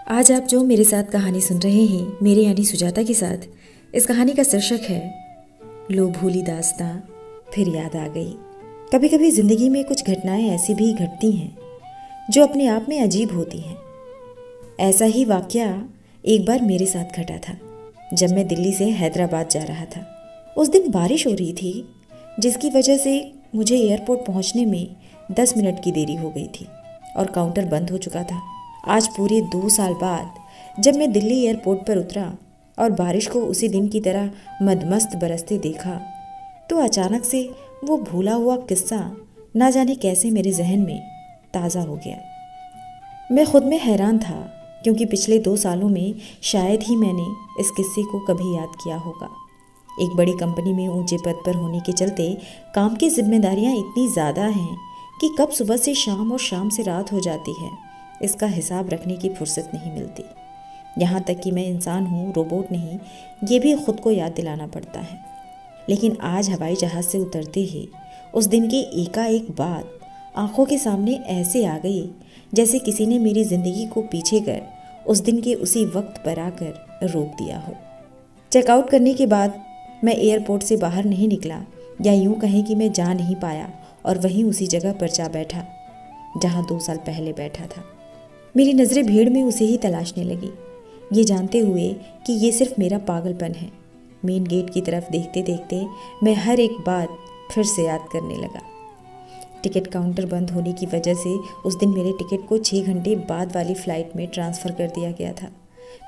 आज आप जो मेरे साथ कहानी सुन रहे हैं, मेरे यानी सुजाता के साथ, इस कहानी का शीर्षक है लो भूली दास्तां फिर याद आ गई। कभी कभी ज़िंदगी में कुछ घटनाएं ऐसी भी घटती हैं जो अपने आप में अजीब होती हैं। ऐसा ही वाकया एक बार मेरे साथ घटा था जब मैं दिल्ली से हैदराबाद जा रहा था। उस दिन बारिश हो रही थी जिसकी वजह से मुझे एयरपोर्ट पहुंचने में 10 मिनट की देरी हो गई थी और काउंटर बंद हो चुका था। आज पूरे 2 साल बाद जब मैं दिल्ली एयरपोर्ट पर उतरा और बारिश को उसी दिन की तरह मदमस्त बरसते देखा तो अचानक से वो भूला हुआ किस्सा ना जाने कैसे मेरे जहन में ताज़ा हो गया। मैं खुद में हैरान था क्योंकि पिछले 2 सालों में शायद ही मैंने इस किस्से को कभी याद किया होगा। एक बड़ी कंपनी में ऊंचे पद पर होने के चलते काम की जिम्मेदारियां इतनी ज़्यादा हैं कि कब सुबह से शाम और शाम से रात हो जाती है इसका हिसाब रखने की फुर्सत नहीं मिलती। यहाँ तक कि मैं इंसान हूँ, रोबोट नहीं, ये भी खुद को याद दिलाना पड़ता है। लेकिन आज हवाई जहाज़ से उतरते ही उस दिन की एकाएक बात आंखों के सामने ऐसे आ गई जैसे किसी ने मेरी ज़िंदगी को पीछे कर उस दिन के उसी वक्त पर आकर रोक दिया हो। चेकआउट करने के बाद मैं एयरपोर्ट से बाहर नहीं निकला, या यूँ कहें कि मैं जा नहीं पाया और वहीं उसी जगह पर जा बैठा जहाँ 2 साल पहले बैठा था। मेरी नज़रें भीड़ में उसे ही तलाशने लगी, ये जानते हुए कि ये सिर्फ मेरा पागलपन है। मेन गेट की तरफ देखते देखते मैं हर एक बात फिर से याद करने लगा। टिकट काउंटर बंद होने की वजह से उस दिन मेरे टिकट को 6 घंटे बाद वाली फ़्लाइट में ट्रांसफ़र कर दिया गया था।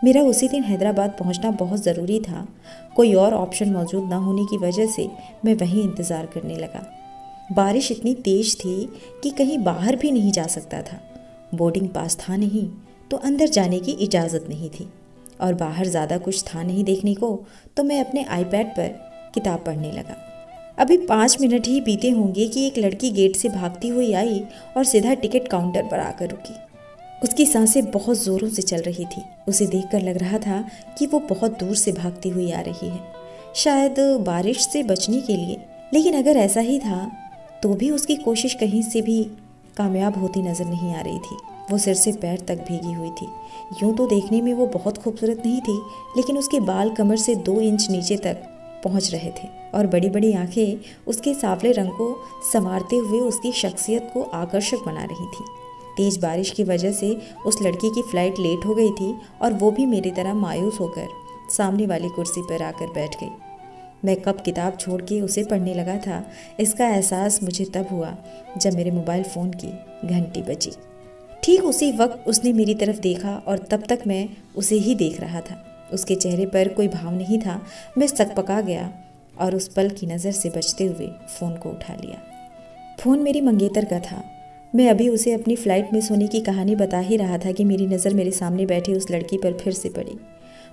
मेरा उसी दिन हैदराबाद पहुंचना बहुत ज़रूरी था। कोई और ऑप्शन मौजूद ना होने की वजह से मैं वहीं इंतज़ार करने लगा। बारिश इतनी तेज़ थी कि कहीं बाहर भी नहीं जा सकता था। बोर्डिंग पास था नहीं तो अंदर जाने की इजाज़त नहीं थी और बाहर ज़्यादा कुछ था नहीं देखने को, तो मैं अपने आईपैड पर किताब पढ़ने लगा। अभी 5 मिनट ही बीते होंगे कि एक लड़की गेट से भागती हुई आई और सीधा टिकट काउंटर पर आकर रुकी। उसकी सांसें बहुत ज़ोरों से चल रही थी। उसे देखकर लग रहा था कि वो बहुत दूर से भागती हुई आ रही है, शायद बारिश से बचने के लिए। लेकिन अगर ऐसा ही था तो भी उसकी कोशिश कहीं से भी कामयाब होती नज़र नहीं आ रही थी। वो सिर से पैर तक भीगी हुई थी। यूँ तो देखने में वो बहुत खूबसूरत नहीं थी, लेकिन उसके बाल कमर से 2 इंच नीचे तक पहुँच रहे थे और बड़ी बड़ी आंखें उसके सांवले रंग को संवारते हुए उसकी शख्सियत को आकर्षक बना रही थी। तेज़ बारिश की वजह से उस लड़की की फ़्लाइट लेट हो गई थी और वो भी मेरी तरह मायूस होकर सामने वाली कुर्सी पर आकर बैठ गई। मैं कब किताब छोड़ के उसे पढ़ने लगा था, इसका एहसास मुझे तब हुआ जब मेरे मोबाइल फ़ोन की घंटी बजी। ठीक उसी वक्त उसने मेरी तरफ देखा और तब तक मैं उसे ही देख रहा था। उसके चेहरे पर कोई भाव नहीं था। मैं सकपका गया और उस पल की नज़र से बचते हुए फ़ोन को उठा लिया। फ़ोन मेरी मंगेतर का था। मैं अभी उसे अपनी फ़्लाइट में सोने की कहानी बता ही रहा था कि मेरी नज़र मेरे सामने बैठी उस लड़की पर फिर से पड़ी।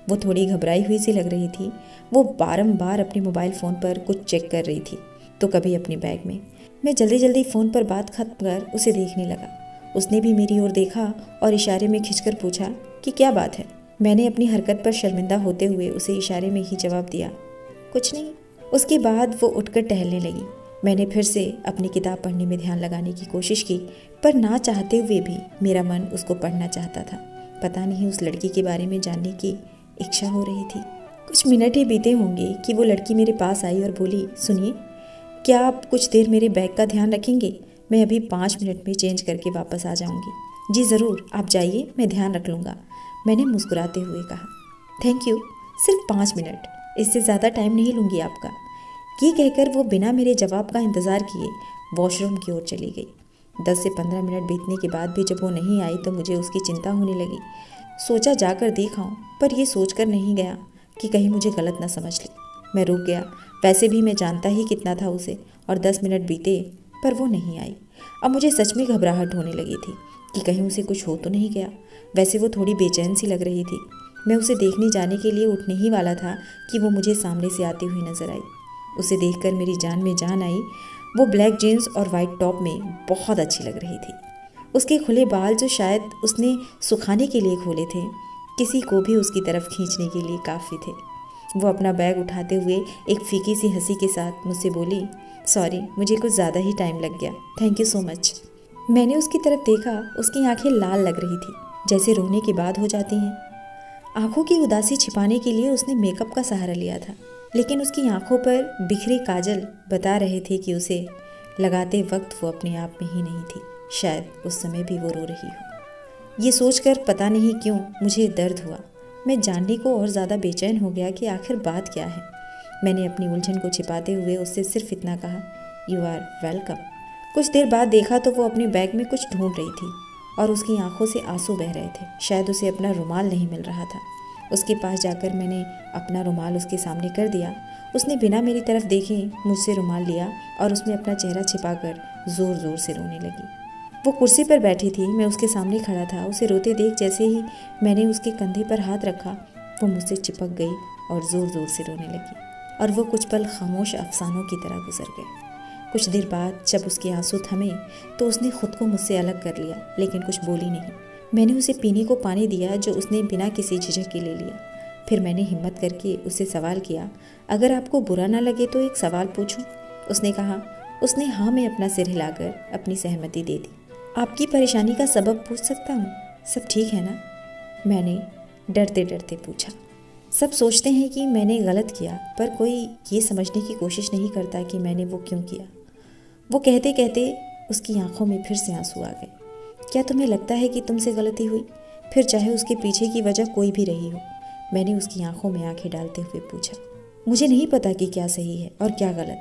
वो थोड़ी घबराई हुई सी लग रही थी। वो बारंबार अपने मोबाइल फ़ोन पर कुछ चेक कर रही थी, तो कभी अपने बैग में। मैं जल्दी जल्दी फ़ोन पर बात खत्म कर उसे देखने लगा। उसने भी मेरी ओर देखा और इशारे में खिंचकर पूछा कि क्या बात है। मैंने अपनी हरकत पर शर्मिंदा होते हुए उसे इशारे में ही जवाब दिया, कुछ नहीं। उसके बाद वो उठकर टहलने लगी। मैंने फिर से अपनी किताब पढ़ने में ध्यान लगाने की कोशिश की, पर ना चाहते हुए भी मेरा मन उसको पढ़ना चाहता था। पता नहीं उस लड़की के बारे में जानने की इच्छा हो रही थी। कुछ मिनट ही बीते होंगे कि वो लड़की मेरे पास आई और बोली, सुनिए, क्या आप कुछ देर मेरे बैग का ध्यान रखेंगे? मैं अभी 5 मिनट में चेंज करके वापस आ जाऊंगी। जी ज़रूर, आप जाइए, मैं ध्यान रख लूँगा, मैंने मुस्कुराते हुए कहा। थैंक यू, सिर्फ 5 मिनट, इससे ज़्यादा टाइम नहीं लूँगी आपका। ये कहकर वो बिना मेरे जवाब का इंतज़ार किए वॉशरूम की ओर चली गई। 10 से 15 मिनट बीतने के बाद भी जब वो नहीं आई तो मुझे उसकी चिंता होने लगी। सोचा जाकर देख आऊं, पर यह सोचकर नहीं गया कि कहीं मुझे गलत ना समझ ले। मैं रुक गया। वैसे भी मैं जानता ही कितना था उसे, और 10 मिनट बीते पर वो नहीं आई। अब मुझे सच में घबराहट होने लगी थी कि कहीं उसे कुछ हो तो नहीं गया। वैसे वो थोड़ी बेचैन सी लग रही थी। मैं उसे देखने जाने के लिए उठने ही वाला था कि वो मुझे सामने से आती हुई नजर आई। उसे देखकर मेरी जान में जान आई। वो ब्लैक जीन्स और वाइट टॉप में बहुत अच्छी लग रही थी। उसके खुले बाल, जो शायद उसने सुखाने के लिए खोले थे, किसी को भी उसकी तरफ खींचने के लिए काफ़ी थे। वो अपना बैग उठाते हुए एक फीकी सी हंसी के साथ मुझसे बोली, सॉरी, मुझे कुछ ज़्यादा ही टाइम लग गया, थैंक यू सो मच। मैंने उसकी तरफ देखा। उसकी आंखें लाल लग रही थी। जैसे रोने के बाद हो जाती हैं। आंखों की उदासी छिपाने के लिए उसने मेकअप का सहारा लिया था, लेकिन उसकी आंखों पर बिखरे काजल बता रहे थे कि उसे लगाते वक्त वो अपने आप में ही नहीं थी। शायद उस समय भी वो रो रही हो। ये सोचकर पता नहीं क्यों मुझे दर्द हुआ। मैं जानने को और ज़्यादा बेचैन हो गया कि आखिर बात क्या है। मैंने अपनी उलझन को छिपाते हुए उससे सिर्फ इतना कहा, यू आर वेलकम। कुछ देर बाद देखा तो वो अपने बैग में कुछ ढूंढ रही थी और उसकी आंखों से आंसू बह रहे थे। शायद उसे अपना रुमाल नहीं मिल रहा था। उसके पास जाकर मैंने अपना रुमाल उसके सामने कर दिया। उसने बिना मेरी तरफ देखे मुझसे रुमाल लिया और उसमें अपना चेहरा छिपाकर ज़ोर ज़ोर से रोने लगी। वो कुर्सी पर बैठी थी, मैं उसके सामने खड़ा था। उसे रोते देख जैसे ही मैंने उसके कंधे पर हाथ रखा, वो मुझसे चिपक गई और ज़ोर ज़ोर से रोने लगी। और वो कुछ पल खामोश अफसानों की तरह गुजर गए। कुछ देर बाद जब उसके आंसू थमे तो उसने खुद को मुझसे अलग कर लिया, लेकिन कुछ बोली नहीं। मैंने उसे पीने को पानी दिया, जो उसने बिना किसी झिझक के ले लिया। फिर मैंने हिम्मत करके उससे सवाल किया, अगर आपको बुरा ना लगे तो एक सवाल पूछूं? उसने कहा। उसने हाँ में अपना सिर हिलाकर अपनी सहमति दे दी। आपकी परेशानी का सबब पूछ सकता हूँ? सब ठीक है ना? मैंने डरते डरते पूछा। सब सोचते हैं कि मैंने गलत किया, पर कोई ये समझने की कोशिश नहीं करता कि मैंने वो क्यों किया। वो कहते कहते उसकी आंखों में फिर से आंसू आ गए। क्या तुम्हें लगता है कि तुमसे गलती हुई? फिर चाहे उसके पीछे की वजह कोई भी रही हो। मैंने उसकी आंखों में आंखें डालते हुए पूछा। मुझे नहीं पता कि क्या सही है और क्या गलत,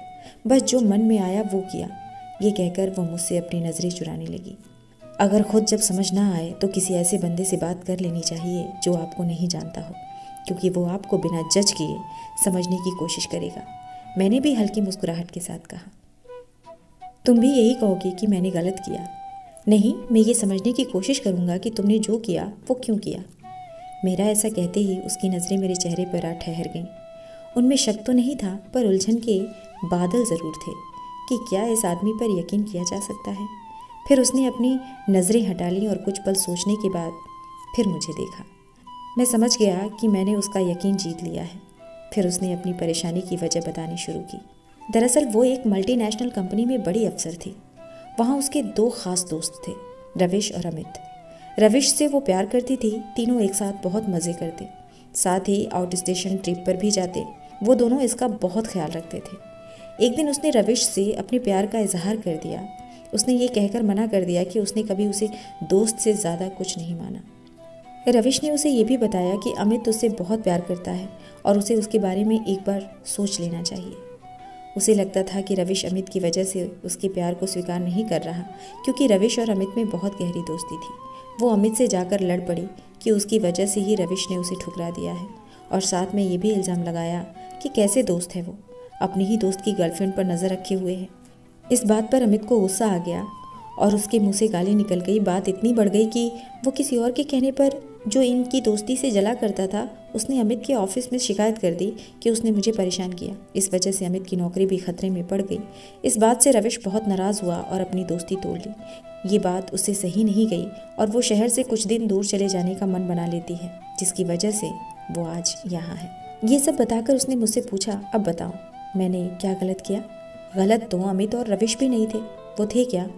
बस जो मन में आया वो किया। ये कहकर वो मुझसे अपनी नज़रें चुराने लगी। अगर खुद जब समझ ना आए तो किसी ऐसे बंदे से बात कर लेनी चाहिए जो आपको नहीं जानता हो, क्योंकि वो आपको बिना जज किए समझने की कोशिश करेगा। मैंने भी हल्की मुस्कुराहट के साथ कहा। तुम भी यही कहोगे कि मैंने गलत किया? नहीं, मैं ये समझने की कोशिश करूँगा कि तुमने जो किया वो क्यों किया। मेरा ऐसा कहते ही उसकी नज़रें मेरे चेहरे पर आ ठहर गईं। उनमें शक तो नहीं था, पर उलझन के बादल ज़रूर थे कि क्या इस आदमी पर यकीन किया जा सकता है। फिर उसने अपनी नज़रें हटा लीं और कुछ पल सोचने के बाद फिर मुझे देखा। मैं समझ गया कि मैंने उसका यकीन जीत लिया है। फिर उसने अपनी परेशानी की वजह बतानी शुरू की। दरअसल वो एक मल्टीनेशनल कंपनी में बड़ी अफसर थी। वहाँ उसके दो खास दोस्त थे, रविश और अमित। रविश से वो प्यार करती थी। तीनों एक साथ बहुत मज़े करते, साथ ही आउट स्टेशन ट्रिप पर भी जाते। वो दोनों इसका बहुत ख्याल रखते थे। एक दिन उसने रविश से अपने प्यार का इजहार कर दिया। उसने ये कहकर मना कर दिया कि उसने कभी उसे दोस्त से ज़्यादा कुछ नहीं माना। रविश ने उसे ये भी बताया कि अमित उससे बहुत प्यार करता है और उसे उसके बारे में एक बार सोच लेना चाहिए। उसे लगता था कि रविश अमित की वजह से उसके प्यार को स्वीकार नहीं कर रहा, क्योंकि रविश और अमित में बहुत गहरी दोस्ती थी। वो अमित से जाकर लड़ पड़ी कि उसकी वजह से ही रविश ने उसे ठुकरा दिया है, और साथ में ये भी इल्ज़ाम लगाया कि कैसे दोस्त है वो, अपनी ही दोस्त की गर्लफ्रेंड पर नज़र रखे हुए है। इस बात पर अमित को गुस्सा आ गया और उसके मुंह से गाली निकल गई। बात इतनी बढ़ गई कि वो किसी और के कहने पर, जो इनकी दोस्ती से जला करता था, उसने अमित के ऑफिस में शिकायत कर दी कि उसने मुझे परेशान किया। इस वजह से अमित की नौकरी भी खतरे में पड़ गई। इस बात से रविश बहुत नाराज़ हुआ और अपनी दोस्ती तोड़ ली। ये बात उससे सही नहीं गई और वो शहर से कुछ दिन दूर चले जाने का मन बना लेती है, जिसकी वजह से वो आज यहाँ है। ये सब बताकर उसने मुझसे पूछा, अब बताओ मैंने क्या गलत किया? गलत तो अमित और रविश भी नहीं थे, वो थे क्या?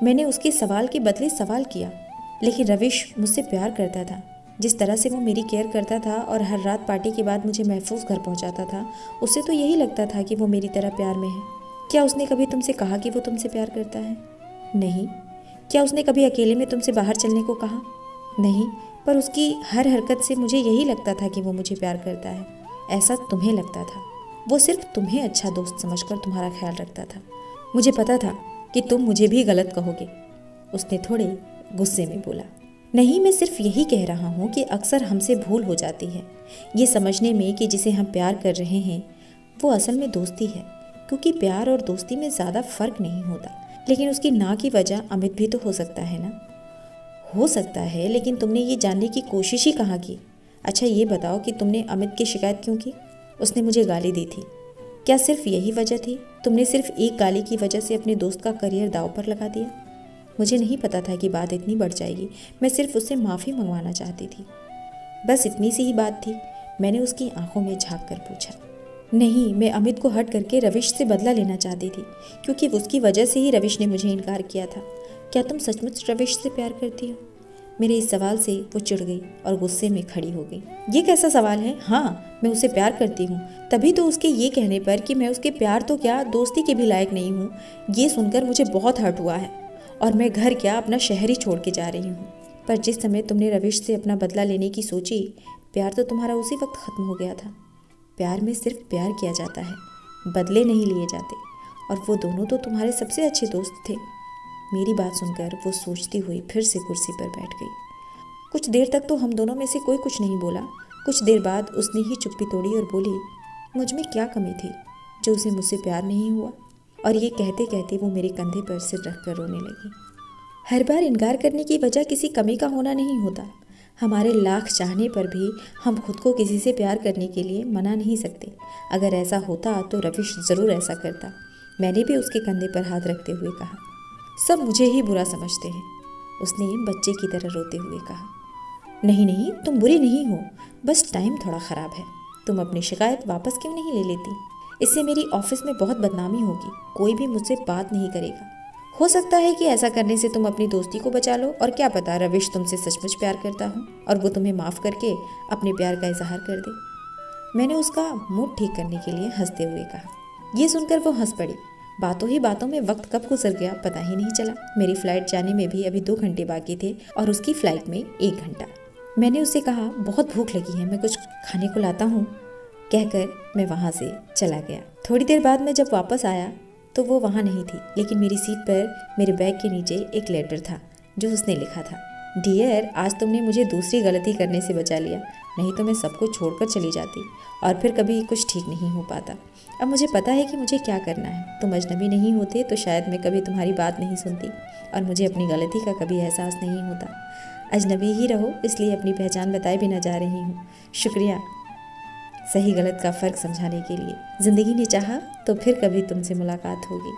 मैंने उसके सवाल के बदले सवाल किया। लेकिन रविश मुझसे प्यार करता था। जिस तरह से वो मेरी केयर करता था और हर रात पार्टी के बाद मुझे महफूज घर पहुंचाता था, उससे तो यही लगता था कि वो मेरी तरह प्यार में है। क्या उसने कभी तुमसे कहा कि वो तुमसे प्यार करता है? नहीं। क्या उसने कभी अकेले में तुमसे बाहर चलने को कहा? नहीं, पर उसकी हर हरकत से मुझे यही लगता था कि वो मुझे प्यार करता है। ऐसा तुम्हें लगता था। वो सिर्फ तुम्हें अच्छा दोस्त समझकर तुम्हारा ख्याल रखता था। मुझे पता था कि तुम मुझे भी गलत कहोगे, उसने थोड़े गुस्से में बोला। नहीं, मैं सिर्फ यही कह रहा हूँ कि अक्सर हमसे भूल हो जाती है ये समझने में कि जिसे हम प्यार कर रहे हैं वो असल में दोस्ती है, क्योंकि प्यार और दोस्ती में ज़्यादा फ़र्क नहीं होता। लेकिन उसकी ना की वजह अमित भी तो हो सकता है ना? हो सकता है, लेकिन तुमने ये जानने की कोशिश ही कहाँ की? अच्छा ये बताओ कि तुमने अमित की शिकायत क्यों की? उसने मुझे गाली दी थी। क्या सिर्फ यही वजह थी? तुमने सिर्फ एक गाली की वजह से अपने दोस्त का करियर दांव पर लगा दिया? मुझे नहीं पता था कि बात इतनी बढ़ जाएगी। मैं सिर्फ उससे माफ़ी मंगवाना चाहती थी, बस इतनी सी ही बात थी। मैंने उसकी आंखों में झांक कर पूछा। नहीं, मैं अमित को हट करके रविश से बदला लेना चाहती थी, क्योंकि उसकी वजह से ही रविश ने मुझे इनकार किया था। क्या तुम सचमुच रविश से प्यार करती हो? मेरे इस सवाल से वो चिढ़ गई और गुस्से में खड़ी हो गई। ये कैसा सवाल है? हाँ, मैं उसे प्यार करती हूँ। तभी तो उसके ये कहने पर कि मैं उसके प्यार तो क्या दोस्ती के भी लायक नहीं हूँ, ये सुनकर मुझे बहुत हर्ट हुआ है और मैं घर क्या अपना शहर ही छोड़ के जा रही हूँ। पर जिस समय तुमने रविश से अपना बदला लेने की सोची, प्यार तो तुम्हारा उसी वक्त ख़त्म हो गया था। प्यार में सिर्फ प्यार किया जाता है, बदले नहीं लिए जाते। और वो दोनों तो तुम्हारे सबसे अच्छे दोस्त थे। मेरी बात सुनकर वो सोचती हुई फिर से कुर्सी पर बैठ गई। कुछ देर तक तो हम दोनों में से कोई कुछ नहीं बोला। कुछ देर बाद उसने ही चुप्पी तोड़ी और बोली, मुझ में क्या कमी थी जो उसे मुझसे प्यार नहीं हुआ? और ये कहते कहते वो मेरे कंधे पर सिर रख कर रोने लगी। हर बार इनकार करने की वजह किसी कमी का होना नहीं होता। हमारे लाख चाहने पर भी हम खुद को किसी से प्यार करने के लिए मना नहीं सकते। अगर ऐसा होता तो रविश ज़रूर ऐसा करता। मैंने भी उसके कंधे पर हाथ रखते हुए कहा। सब मुझे ही बुरा समझते हैं, उसने बच्चे की तरह रोते हुए कहा। नहीं नहीं, तुम बुरी नहीं हो, बस टाइम थोड़ा ख़राब है। तुम अपनी शिकायत वापस क्यों नहीं ले लेती? इससे मेरी ऑफिस में बहुत बदनामी होगी, कोई भी मुझसे बात नहीं करेगा। हो सकता है कि ऐसा करने से तुम अपनी दोस्ती को बचा लो, और क्या पता रविश तुमसे सचमुच प्यार करता हो और वो तुम्हें माफ़ करके अपने प्यार का इजहार कर दे। मैंने उसका मूड ठीक करने के लिए हंसते हुए कहा। ये सुनकर वो हंस पड़ी। बातों ही बातों में वक्त कब गुजर गया पता ही नहीं चला। मेरी फ़्लाइट जाने में भी अभी 2 घंटे बाकी थे और उसकी फ़्लाइट में 1 घंटा। मैंने उसे कहा, बहुत भूख लगी है, मैं कुछ खाने को लाता हूँ। कहकर मैं वहाँ से चला गया। थोड़ी देर बाद मैं जब वापस आया तो वो वहाँ नहीं थी, लेकिन मेरी सीट पर मेरे बैग के नीचे एक लेटर था जो उसने लिखा था। डियर, आज तुमने मुझे दूसरी गलती करने से बचा लिया, नहीं तो मैं सब कुछ छोड़कर चली जाती और फिर कभी कुछ ठीक नहीं हो पाता। अब मुझे पता है कि मुझे क्या करना है। तुम अजनबी नहीं होते तो शायद मैं कभी तुम्हारी बात नहीं सुनती और मुझे अपनी गलती का कभी एहसास नहीं होता। अजनबी ही रहो, इसलिए अपनी पहचान बताए बिना जा रही हूँ। शुक्रिया सही गलत का फ़र्क समझाने के लिए। ज़िंदगी ने चाहा तो फिर कभी तुमसे मुलाकात होगी।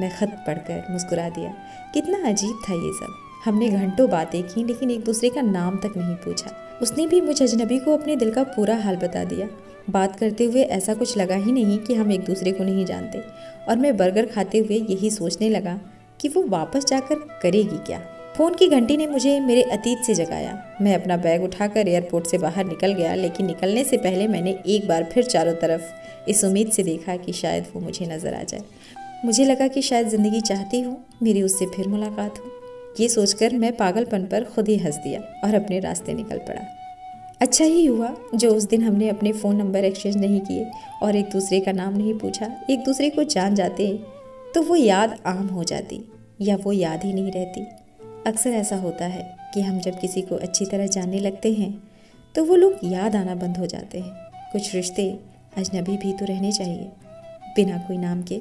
मैं ख़त पढ़कर मुस्कुरा दिया। कितना अजीब था ये सब। हमने घंटों बातें की लेकिन एक दूसरे का नाम तक नहीं पूछा। उसने भी मुझ अजनबी को अपने दिल का पूरा हाल बता दिया। बात करते हुए ऐसा कुछ लगा ही नहीं कि हम एक दूसरे को नहीं जानते। और मैं बर्गर खाते हुए यही सोचने लगा कि वो वापस जाकर करेगी क्या। फ़ोन की घंटी ने मुझे मेरे अतीत से जगाया। मैं अपना बैग उठाकर एयरपोर्ट से बाहर निकल गया, लेकिन निकलने से पहले मैंने एक बार फिर चारों तरफ इस उम्मीद से देखा कि शायद वो मुझे नज़र आ जाए। मुझे लगा कि शायद ज़िंदगी चाहती हो मेरी उससे फिर मुलाकात हो। ये सोचकर मैं पागलपन पर खुद ही हंस दिया और अपने रास्ते निकल पड़ा। अच्छा ही हुआ जो उस दिन हमने अपने फ़ोन नंबर एक्सचेंज नहीं किए और एक दूसरे का नाम नहीं पूछा। एक दूसरे को जान जाते तो वो याद आम हो जाती या वो याद ही नहीं रहती। अक्सर ऐसा होता है कि हम जब किसी को अच्छी तरह जानने लगते हैं तो वो लोग याद आना बंद हो जाते हैं। कुछ रिश्ते अजनबी भी तो रहने चाहिए, बिना कोई नाम के।